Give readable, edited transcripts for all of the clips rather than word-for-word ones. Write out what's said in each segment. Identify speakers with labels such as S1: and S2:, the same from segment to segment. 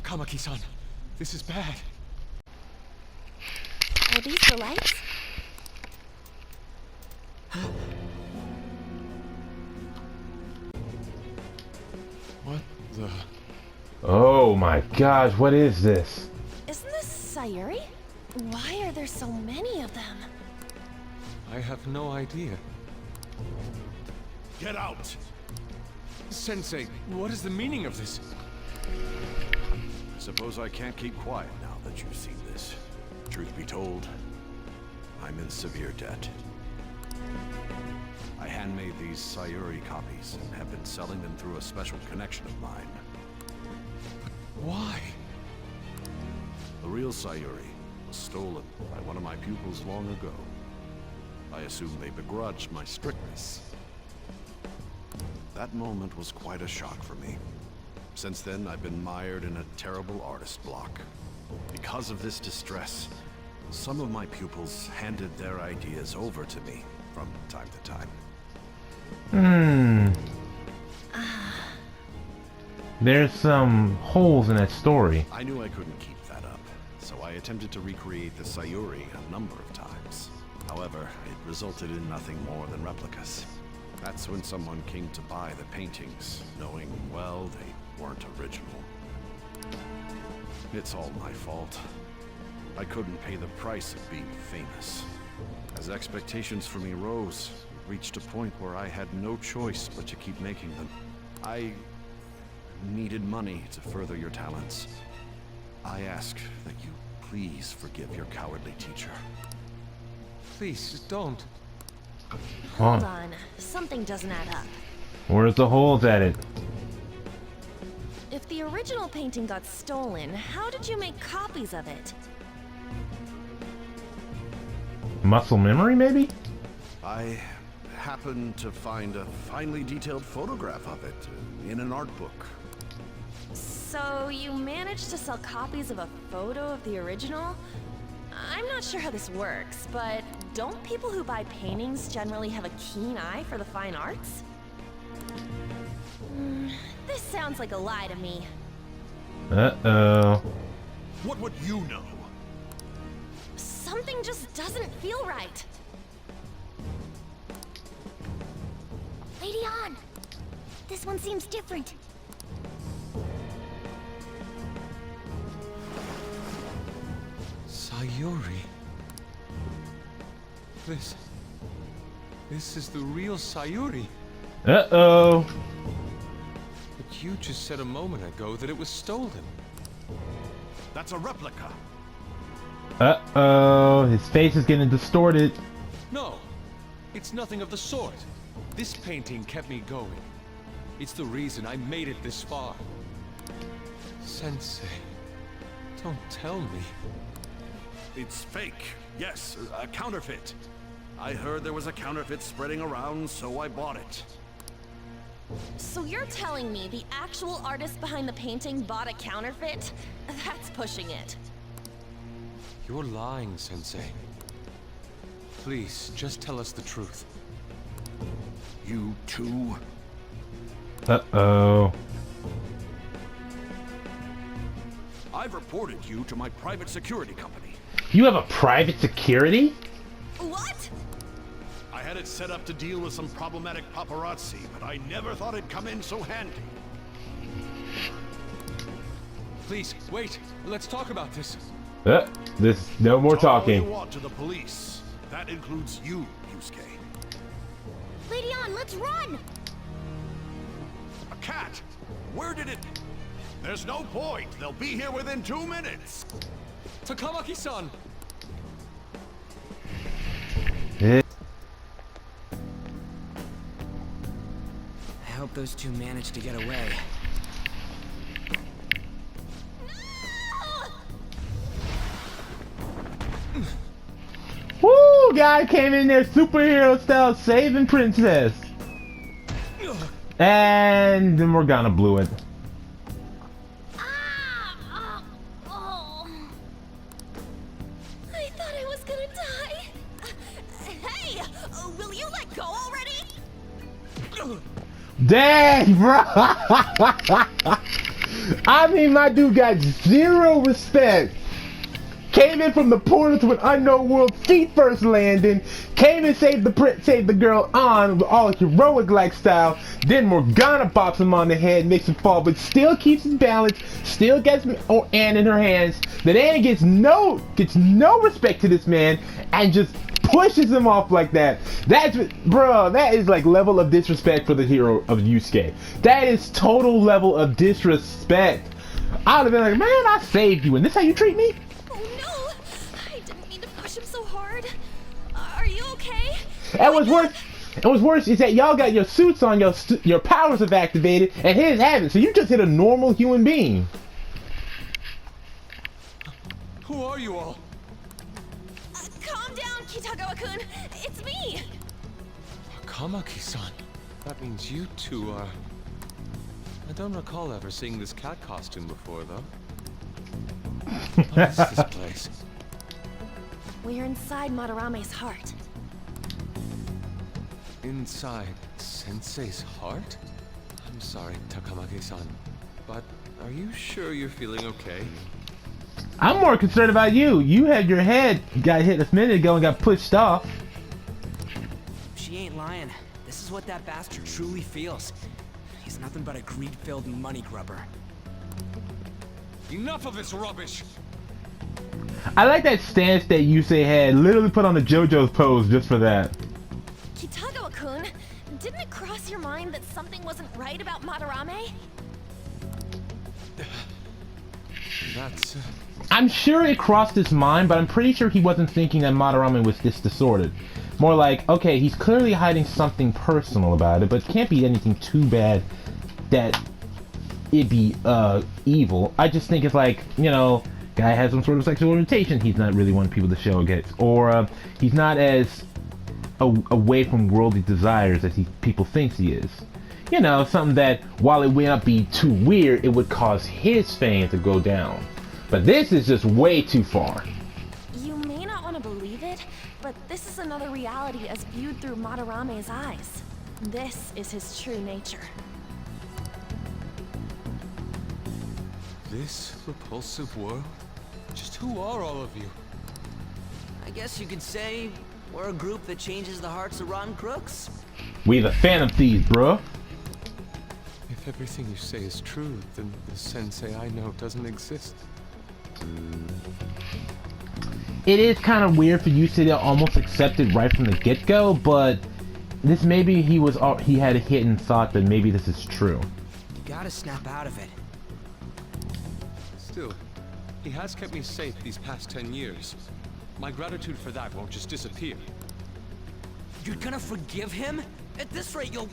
S1: Takamaki-san, this is bad.
S2: Are these the lights?
S1: What the...
S3: Oh my gosh, what is this?
S2: Isn't this Sayuri? Why are there so many of them?
S1: I have no idea.
S4: Get out!
S1: Sensei, what is the meaning of this?
S4: Suppose I can't keep quiet now that you've seen this. Truth be told, I'm in severe debt. I handmade these Sayuri copies and have been selling them through a special connection of mine.
S1: Why?
S4: The real Sayuri was stolen by one of my pupils long ago. I assume they begrudged my strictness. That moment was quite a shock for me. Since then, I've been mired in a terrible artist block. Because of this distress, some of my pupils handed their ideas over to me from time to time.
S3: There's some holes in that story.
S4: I knew I couldn't keep that up, so I attempted to recreate the Sayuri a number of times. However, it resulted in nothing more than replicas. That's when someone came to buy the paintings, knowing, well, they weren't original. It's all my fault. I couldn't pay the price of being famous. As expectations for me rose, it reached a point where I had no choice but to keep making them. I needed money to further your talents. I ask that you please forgive your cowardly teacher.
S1: Please, don't.
S2: Hold on. Something doesn't add up.
S3: Where's the holes at it?
S2: If the original painting got stolen, how did you make copies of it?
S3: Muscle memory, maybe?
S4: I happened to find a finely detailed photograph of it in an art book.
S2: So you managed to sell copies of a photo of the original? I'm not sure how this works, but don't people who buy paintings generally have a keen eye for the fine arts? This sounds like a lie to me.
S3: Uh-oh.
S4: What would you know?
S2: Something just doesn't feel right.
S5: Lady On! This one seems different.
S1: Sayuri. This is the real Sayuri.
S3: Uh-oh.
S1: But you just said a moment ago that it was stolen.
S4: That's a replica.
S3: Uh-oh. His face is getting distorted.
S1: No, it's nothing of the sort. This painting kept me going. It's the reason I made it this far. Sensei, don't tell me.
S4: It's fake. Yes, a counterfeit. I heard there was a counterfeit spreading around, so I bought it.
S2: So you're telling me the actual artist behind the painting bought a counterfeit? That's pushing it.
S1: You're lying, Sensei. Please, just tell us the truth.
S4: You too?
S3: Uh-oh.
S4: I've reported you to my private security company.
S3: You have a private security?
S2: What?
S4: I had it set up to deal with some problematic paparazzi, but I never thought it'd come in so handy.
S1: Please, wait. Let's talk about this.
S3: No more
S4: Talk all you
S3: talking.
S4: want to the police. That includes you, Yusuke.
S5: Lady On, let's run!
S4: A cat? Where did it... There's no point. They'll be here within 2 minutes.
S1: Takamaki-san!
S6: I hope those two managed to get away.
S3: Woo! Guy came in there superhero style saving princess. And the Morgana blew it.
S2: I thought I was gonna die. Hey, will you let go already?
S3: Dang, bro! I mean, my dude got zero respect. Came in from the portal to an unknown world, feet first landing. Came and saved the girl on all heroic like style. Then Morgana bops him on the head, makes him fall, but still keeps his balance. Still gets Anne in her hands. Then Anne gets no respect to this man and just pushes him off like that. Bro, that is like level of disrespect for the hero of Yusuke. That is total level of disrespect. I would have been like, man, I saved you, and this how you treat me?
S2: Oh no! I didn't mean to push him so hard. Are you okay?
S3: And what's worse is that y'all got your suits on, your powers have activated, and his haven't. So you just hit a normal human being.
S1: Who are you all?
S2: Calm down, Kitagawa-kun. It's me.
S1: Kamaki-san. That means you two are... I don't recall ever seeing this cat costume before, though. What is this place?
S2: We're inside Madarame's heart.
S1: Inside Sensei's heart? I'm sorry, Takamaki-san, but are you sure you're feeling okay?
S3: I'm more concerned about you. You had your head got hit a minute ago and got pushed off.
S6: She ain't lying. This is what that bastard truly feels. He's nothing but a greed-filled money grubber.
S1: Enough of this rubbish!
S3: I like that stance that Yusei had. Literally put on the JoJo's pose just for that.
S2: Kitagawa-kun, didn't it cross your mind that something wasn't right about Madarame?
S1: That's...
S3: I'm sure it crossed his mind, but I'm pretty sure he wasn't thinking that Madarame was this distorted. More like, okay, he's clearly hiding something personal about it, but it can't be anything too bad that it'd be evil. I just think it's like, you know, guy has some sort of sexual orientation he's not really wanting people to show against, or he's not as away from worldly desires as people thinks he is. You know, something that while it would not be too weird, it would cause his fame to go down. But this is just way too far.
S2: You may not want to believe it, but this is another reality as viewed through Madarame's eyes. This is his true nature.
S1: This repulsive world? Just who are all of you?
S6: I guess you could say we're a group that changes the hearts of rotten crooks.
S3: We the Phantom Thieves, bro.
S1: If everything you say is true, then the sensei I know doesn't exist.
S3: It is kind of weird for you to almost accept it right from the get-go, but this maybe he had a hidden thought that maybe this is true.
S6: You gotta snap out of it.
S1: Still, he has kept me safe these past 10 years. My gratitude for that won't just disappear.
S6: You're gonna forgive him? At this rate, you'll...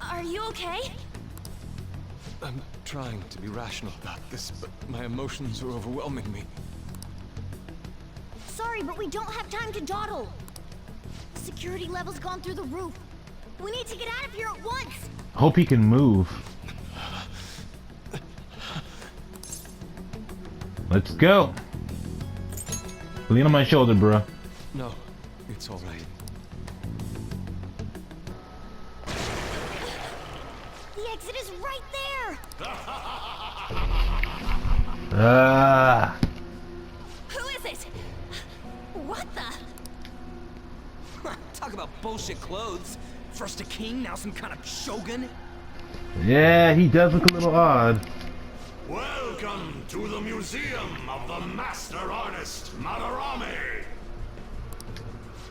S2: Are you okay?
S1: I'm trying to be rational about this, but my emotions are overwhelming me.
S5: Sorry, but we don't have time to dawdle. Security level's gone through the roof. We need to get out of here at once.
S3: Hope he can move. Let's go. Lean on my shoulder, bro.
S1: No, it's all right.
S5: The exit is right there.
S3: Ah.
S2: Who is it? What the?
S6: Talk about bullshit clothes. First a king, now some kind of shogun.
S3: Yeah, he does look a little odd.
S7: Welcome to the Museum of the Master Artist, Madarame!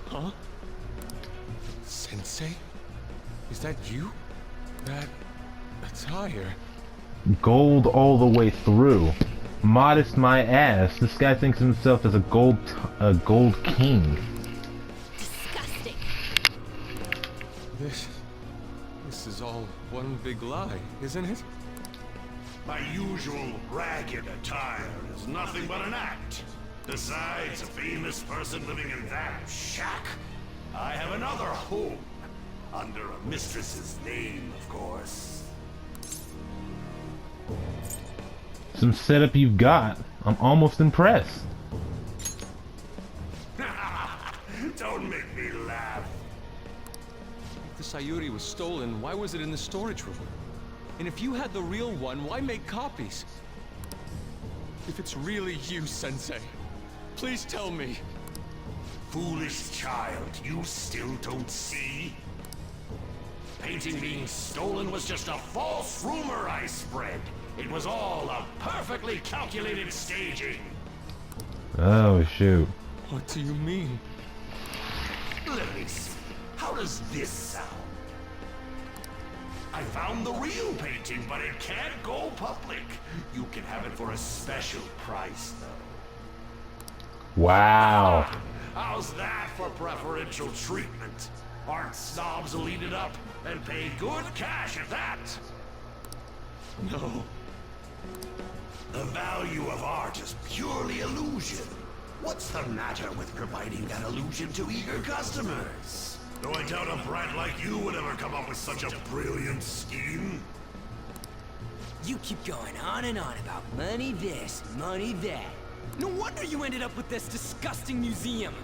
S1: Huh? Sensei? Is that you? That attire?
S3: Gold all the way through. Modest my ass. This guy thinks of himself as a gold king.
S2: Disgusting.
S1: This is all one big lie, isn't it?
S7: My usual ragged attire is nothing but an act. Besides a famous person living in that shack, I have another home. Under a mistress's name, of course.
S3: Some setup you've got. I'm almost impressed.
S7: Don't make me laugh.
S1: the Sayuri was stolen, why was it in the storage room? And if you had the real one, why make copies? If it's really you, Sensei, please tell me.
S7: Foolish child, you still don't see? Painting being stolen was just a false rumor I spread. It was all a perfectly calculated staging.
S3: Oh, shoot.
S1: What do you mean?
S7: Let me see. How does this sound? I found the real painting, but it can't go public. You can have it for a special price, though.
S3: Wow.
S7: How's that for preferential treatment? Art snobs will eat it up and pay good cash at that.
S1: No.
S7: The value of art is purely illusion. What's the matter with providing that illusion to eager customers? Though I doubt a brat like you would ever come up with such a brilliant scheme.
S6: You keep going on and on about money this, money that. No wonder you ended up with this disgusting museum.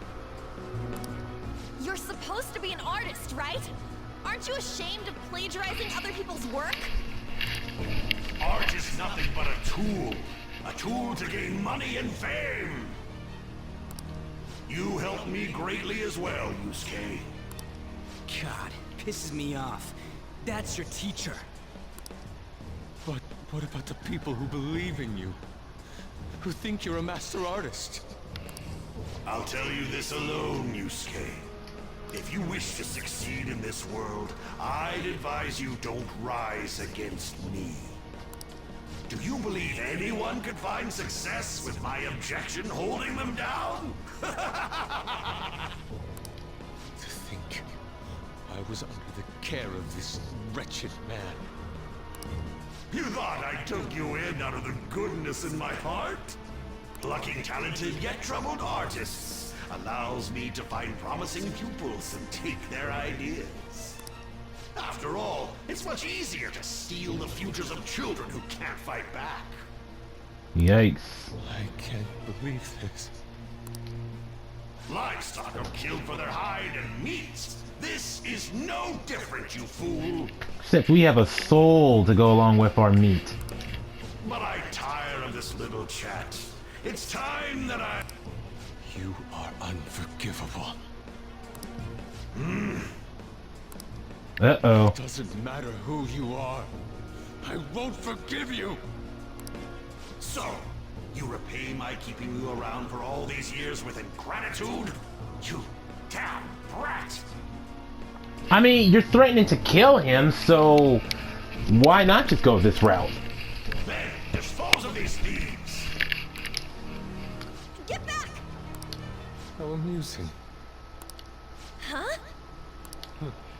S2: You're supposed to be an artist, right? Aren't you ashamed of plagiarizing other people's work?
S7: Art is nothing but a tool. A tool to gain money and fame. You helped me greatly as well, Yusuke.
S6: God, pisses me off. That's your teacher.
S1: But what about the people who believe in you? Who think you're a master artist?
S7: I'll tell you this alone, Yusuke. If you wish to succeed in this world, I'd advise you don't rise against me. Do you believe anyone could find success with my objection holding them down?
S1: To think I was under the care of this wretched man.
S7: You thought I took you in out of the goodness in my heart? Plucking talented yet troubled artists allows me to find promising pupils and take their ideas. After all, it's much easier to steal the futures of children who can't fight back.
S3: Yikes.
S1: I can't believe this.
S7: Livestock are killed for their hide and meat. This is no different, you fool.
S3: Except we have a soul to go along with our meat.
S7: But I tire of this little chat. It's time that I...
S1: You are unforgivable.
S3: Uh-oh.
S1: Doesn't matter who you are. I won't forgive you.
S7: So, you repay my keeping you around for all these years with ingratitude? You damn brat!
S3: I mean, you're threatening to kill him, so why not just go this route?
S7: Then, dispose of these thieves!
S2: Get back!
S1: How amusing.
S2: Huh?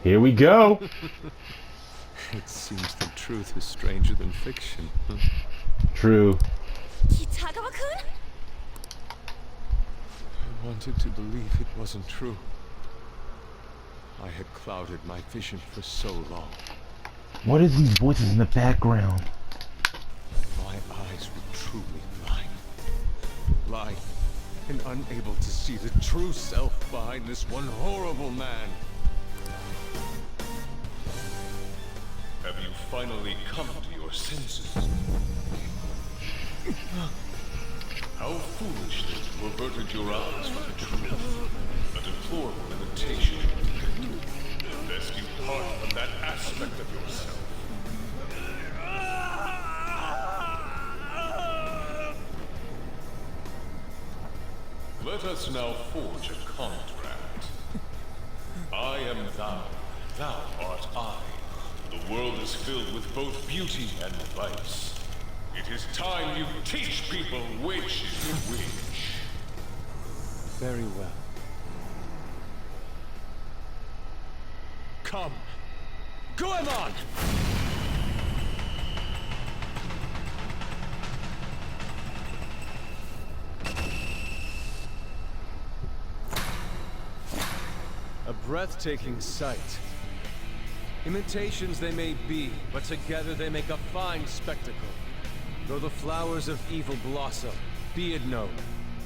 S3: Here we go.
S1: It seems the truth is stranger than fiction. Huh?
S3: True.
S2: Kitagawa-kun?
S1: I wanted to believe it wasn't true. I had clouded my vision for so long.
S3: What is these voices in the background?
S1: My eyes were truly blind. Blind and unable to see the true self behind this one horrible man. Have you finally come to your senses? How foolishly you averted your eyes from the truth. A deplorable imitation. Lest you part from that aspect of yourself. Let us now forge a contract. I am thou, thou art I. The world is filled with both beauty and vice. It is time you teach people which is which. Very well. Come. Goemon! A breathtaking sight. Imitations they may be, but together they make a fine spectacle. Though the flowers of evil blossom, be it known,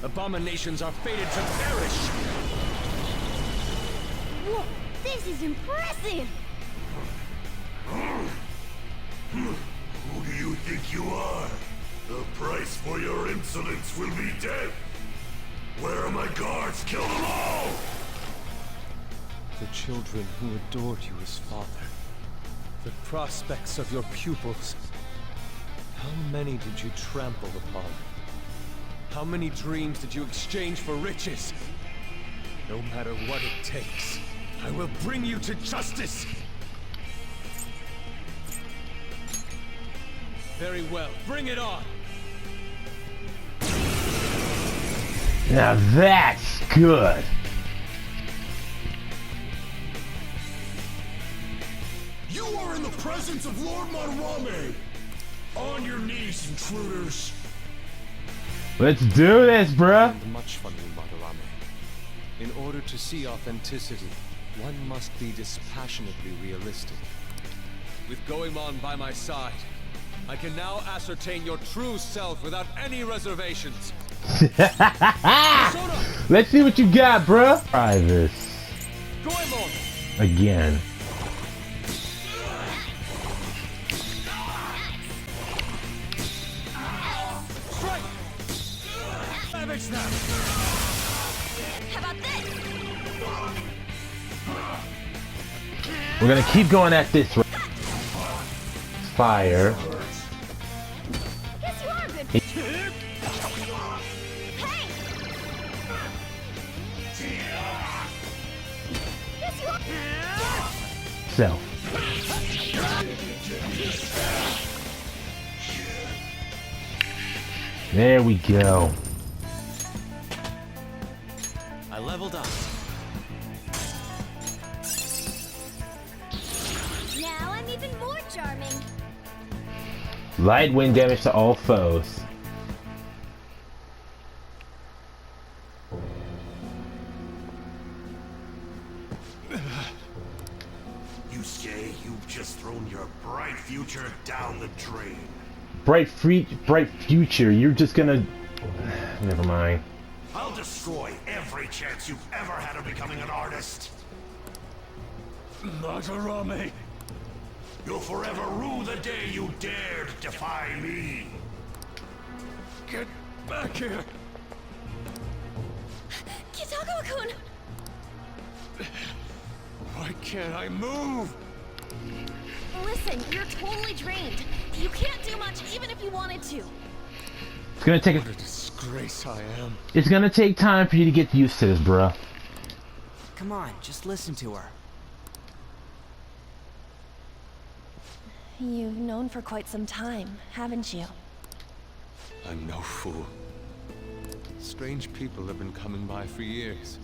S1: abominations are fated to perish!
S5: Whoa, this is impressive!
S7: Who do you think you are? The price for your insolence will be death. Where are my guards? Kill them all!
S8: The children who adored you as father. The prospects of your pupils. How many did you trample upon? How many dreams did you exchange for riches? No matter what it takes, I will bring you to justice! Very well, bring it on!
S3: Now that's good.
S7: You are in the presence of Lord Madarame! On your knees, intruders!
S3: Let's do this, bruh.
S8: And much from you, Madarame. In order to see authenticity, one must be dispassionately realistic. With Goemon by my side, I can now ascertain your true self without any reservations.
S3: Let's see what you got, bruh. Try this
S8: Goemon!
S3: again.
S8: Strike! Savage them!
S2: How about this?
S3: We're gonna keep going at this. Fire.
S5: Guess you are good. Hey! Guess you are.
S3: So. There we go.
S8: I leveled up.
S5: Now I'm even more charming.
S3: Light wind damage to all foes.
S7: Yusuke, you've just thrown your bright future down the drain.
S3: Bright future. You're just gonna. Never mind.
S7: I'll destroy every chance you've ever had of becoming an artist.
S8: Madarame!
S7: You'll forever rue the day you dared defy me.
S8: Get back here!
S2: Kitagawa-kun!
S8: Why can't I move?
S2: Listen, you're totally drained. You can't do much even if you wanted to.
S3: It's gonna take.
S8: What a disgrace I am.
S3: It's gonna take time for you to get used to this, bruh.
S6: Come on, just listen to her.
S2: You've known for quite some time, haven't you?
S8: I'm no fool. Strange people have been coming by for years.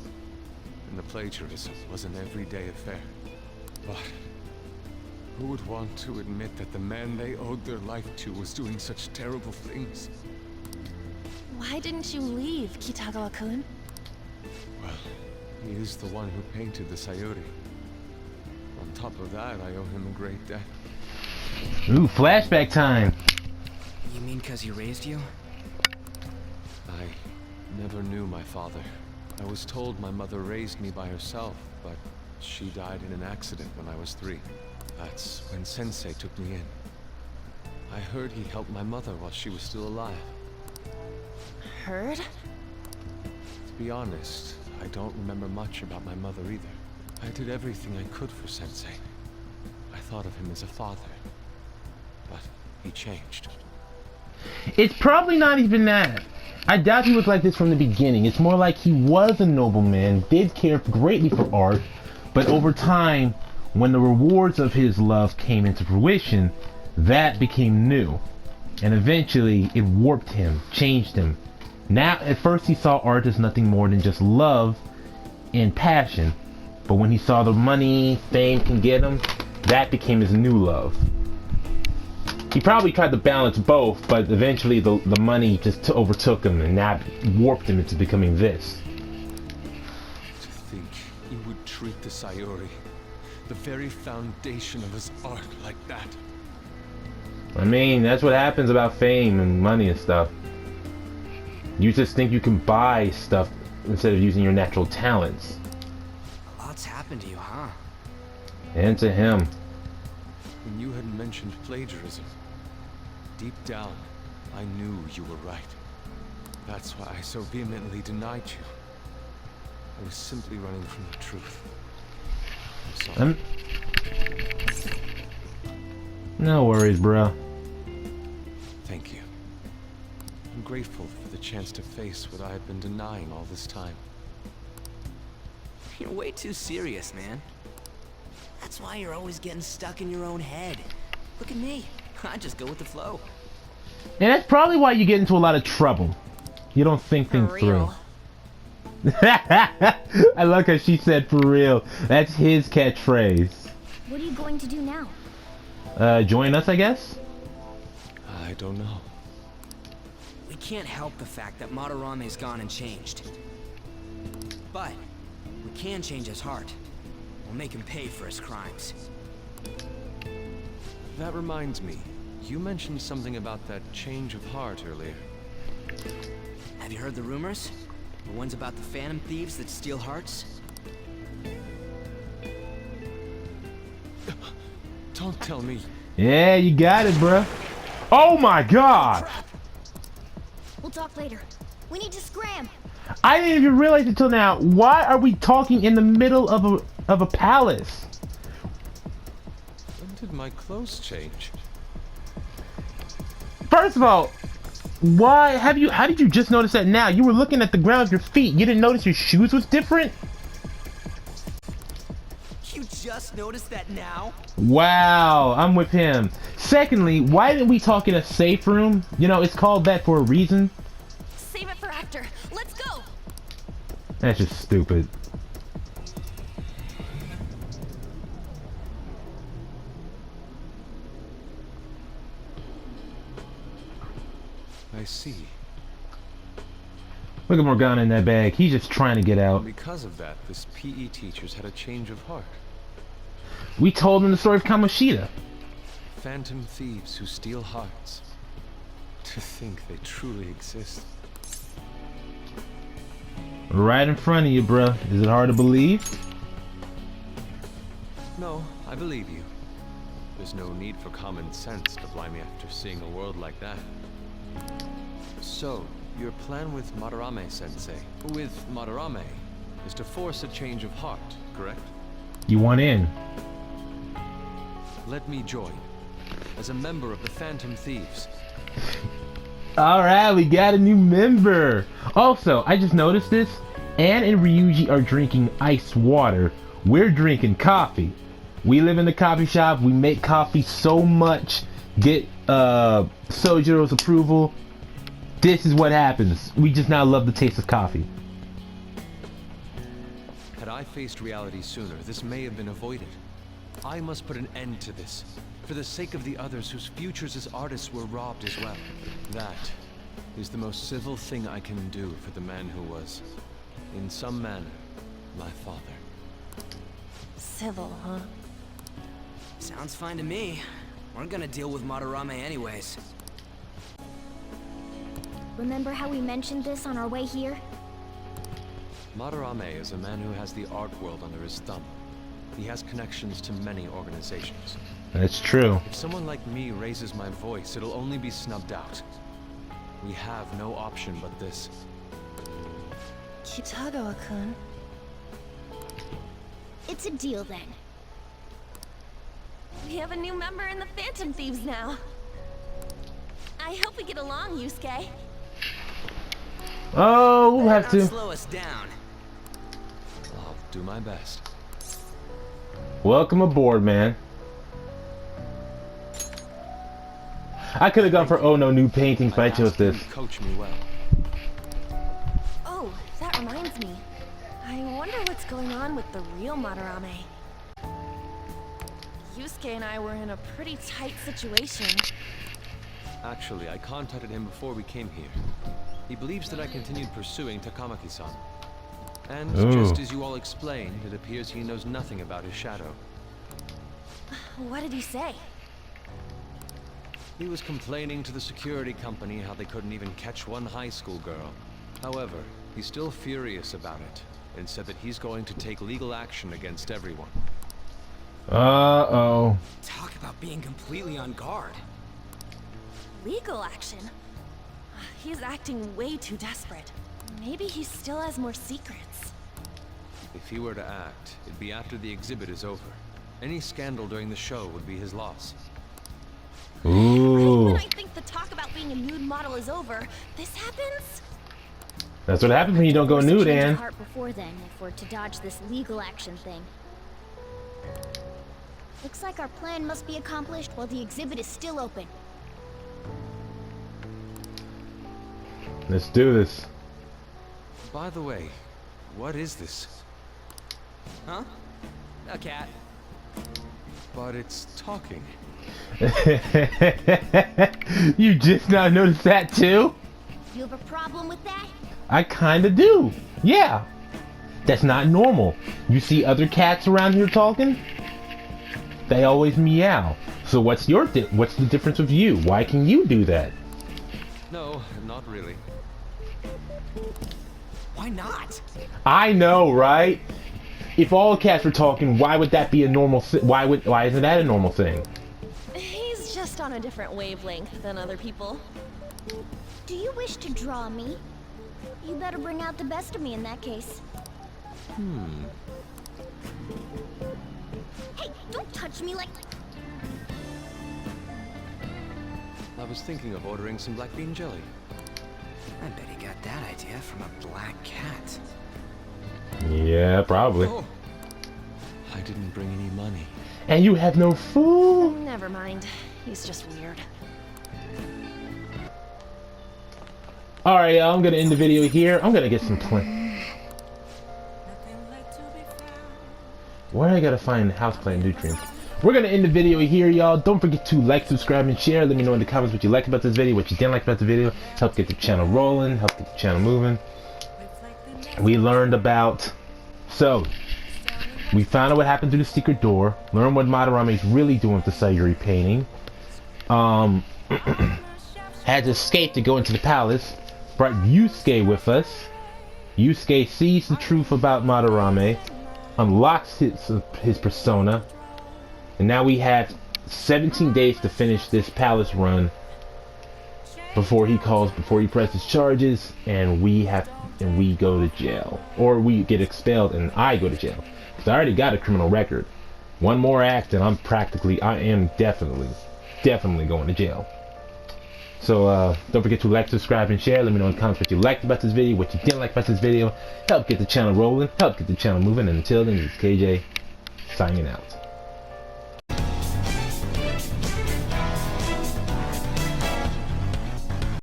S8: And the plagiarism was an everyday affair. But who would want to admit that the man they owed their life to was doing such terrible things?
S2: Why didn't you leave, Kitagawa-kun?
S8: Well, he is the one who painted the Sayuri. On top of that, I owe him a great debt.
S3: Ooh, flashback time.
S6: You mean 'cause he raised you?
S8: I never knew my father. I was told my mother raised me by herself, but she died in an accident when I was 3. That's when Sensei took me in. I heard he helped my mother while she was still alive.
S2: Heard?
S8: To be honest, I don't remember much about my mother either. I did everything I could for Sensei. I thought of him as a father. But he changed.
S3: It's probably not even that. I doubt he was like this from the beginning. It's more like he was a nobleman, did care greatly for art, but over time, when the rewards of his love came into fruition, that became new. And eventually, it warped him, changed him. Now, at first he saw art as nothing more than just love and passion. But when he saw the money, fame can get him, that became his new love. He probably tried to balance both, but eventually the money just overtook him, and that warped him into becoming this.
S8: To think he would treat the Sayuri, the very foundation of his art, like that.
S3: I mean, that's what happens about fame and money and stuff. You just think you can buy stuff instead of using your natural talents.
S6: A lot's happened to you, huh?
S3: And to him.
S8: When you had mentioned plagiarism, deep down, I knew you were right. That's why I so vehemently denied you. I was simply running from the truth. I'm sorry.
S3: No worries, bro.
S8: Thank you. I'm grateful for the chance to face what I had been denying all this time.
S6: You're way too serious, man. That's why you're always getting stuck in your own head. Look at me. I just go with the flow.
S3: And that's probably why you get into a lot of trouble. You don't think things through. I like how she said for real. That's his catchphrase.
S5: What are you going to do now?
S3: Join us, I guess?
S8: I don't know.
S6: We can't help the fact that Madarame's gone and changed. But we can change his heart. We'll make him pay for his crimes.
S8: That reminds me. You mentioned something about that change of heart earlier.
S6: Have you heard the rumors? The ones about the phantom thieves that steal hearts?
S8: Don't tell me.
S3: Yeah, you got it, bruh. Oh my god!
S5: We'll talk later. We need to scram.
S3: I didn't even realize until now. Why are we talking in the middle of a palace?
S8: When did my clothes change?
S3: First of all, how did you just notice that now? You were looking at the ground with your feet. You didn't notice your shoes was different?
S6: You just noticed that now?
S3: Wow, I'm with him. Secondly, why didn't we talk in a safe room? You know, it's called that for a reason.
S2: Save it for after. Let's go.
S3: That's just stupid.
S8: I see.
S3: Look at Morgana in that bag. He's just trying to get out.
S8: Because of that, this PE teacher's had a change of heart.
S3: We told him the story of Kamoshida.
S8: Phantom thieves who steal hearts. To think they truly exist.
S3: Right in front of you, bruh. Is it hard to believe?
S8: No, I believe you. There's no need for common sense to blind me after seeing a world like that. So, your plan with Madarame-sensei, with Madarame, is to force a change of heart, correct?
S3: You want in?
S8: Let me join, as a member of the Phantom Thieves.
S3: Alright, we got a new member. Also, I just noticed this. Anne and Ryuji are drinking ice water. We're drinking coffee. We live in the coffee shop. We make coffee so much. Get Sojiro's approval. This is what happens. We just now love the taste of coffee.
S8: Had I faced reality sooner, this may have been avoided. I must put an end to this, for the sake of the others whose futures as artists were robbed as well. That is the most civil thing I can do for the man who was, in some manner, my father.
S2: Civil, huh?
S6: Sounds fine to me. We're gonna deal with Madarame anyways.
S5: Remember how we mentioned this on our way here?
S8: Madarame is a man who has the art world under his thumb. He has connections to many organizations.
S3: That's true.
S8: If someone like me raises my voice, it'll only be snubbed out. We have no option but this.
S2: Kitagawa-kun.
S5: It's a deal then.
S2: We have a new member in the Phantom Thieves now. I hope we get along, Yusuke.
S3: Oh, we'll have to.
S6: Slow us down.
S8: I'll do my best.
S3: Welcome aboard, man. I could have gone for no new paintings, but I chose this.
S8: Coach me well.
S2: Oh, that reminds me. I wonder what's going on with the real Madarame. Yusuke and I were in a pretty tight situation.
S8: Actually, I contacted him before we came here. He believes that I continued pursuing Takamaki-san. And just as you all explained, it appears he knows nothing about his shadow.
S2: What did he say?
S8: He was complaining to the security company how they couldn't even catch one high school girl. However, he's still furious about it, and said that he's going to take legal action against everyone.
S3: Uh-oh.
S6: Talk about about being completely on guard.
S2: Legal action? He's acting way too desperate. Maybe he still has more secrets.
S8: If he were to act, it'd be after the exhibit is over. Any scandal during the show would be his loss.
S3: Ooh.
S2: When I think the talk about being a nude model is over, this happens?
S3: That's what happens when you don't go nude, Ann.
S5: Heart before then, if we're to dodge this legal action thing. Looks like our plan must be accomplished while the exhibit is still open.
S3: Let's do this.
S8: By the way, what is this?
S6: Huh? A cat.
S8: But it's talking.
S3: You just now noticed that too?
S5: You have a problem with that?
S3: I kinda do. Yeah. That's not normal. You see other cats around here talking? They always meow. So what's the difference with you? Why can you do that?
S8: No, not really.
S6: Why not?
S3: I know, right? If all cats were talking, why would that be a normal why isn't that a normal thing?
S2: He's just on a different wavelength than other people.
S5: Do you wish to draw me? You better bring out the best of me in that case. Hey, don't touch me like...
S8: I was thinking of ordering some black bean jelly.
S6: I bet he got that idea from a black cat.
S3: Yeah, probably.
S8: Oh, I didn't bring any money.
S3: And you have no food?
S2: Never mind. He's just weird.
S3: Alright, y'all, I'm gonna end the video here. I'm gonna get some Where I gotta find houseplant nutrients? We're gonna end the video here, y'all. Don't forget to like, subscribe, and share. Let me know in the comments what you like about this video, what you didn't like about the video. Help get the channel rolling, help get the channel moving. We learned about... So, we found out what happened through the secret door. Learned what Madarame is really doing with the Sayuri painting. Had to escape to go into the palace. Brought Yusuke with us. Yusuke sees the truth about Madarame. Unlocks his persona. And now we have 17 days to finish this palace run before he presses charges, and we go to jail, or we get expelled and I go to jail because I already got a criminal record. One more act and I am definitely going to jail. So don't forget to like, subscribe, and share. Let me know in the comments what you liked about this video, what you didn't like about this video. Help get the channel rolling, help get the channel moving, and until then, this is KJ signing out.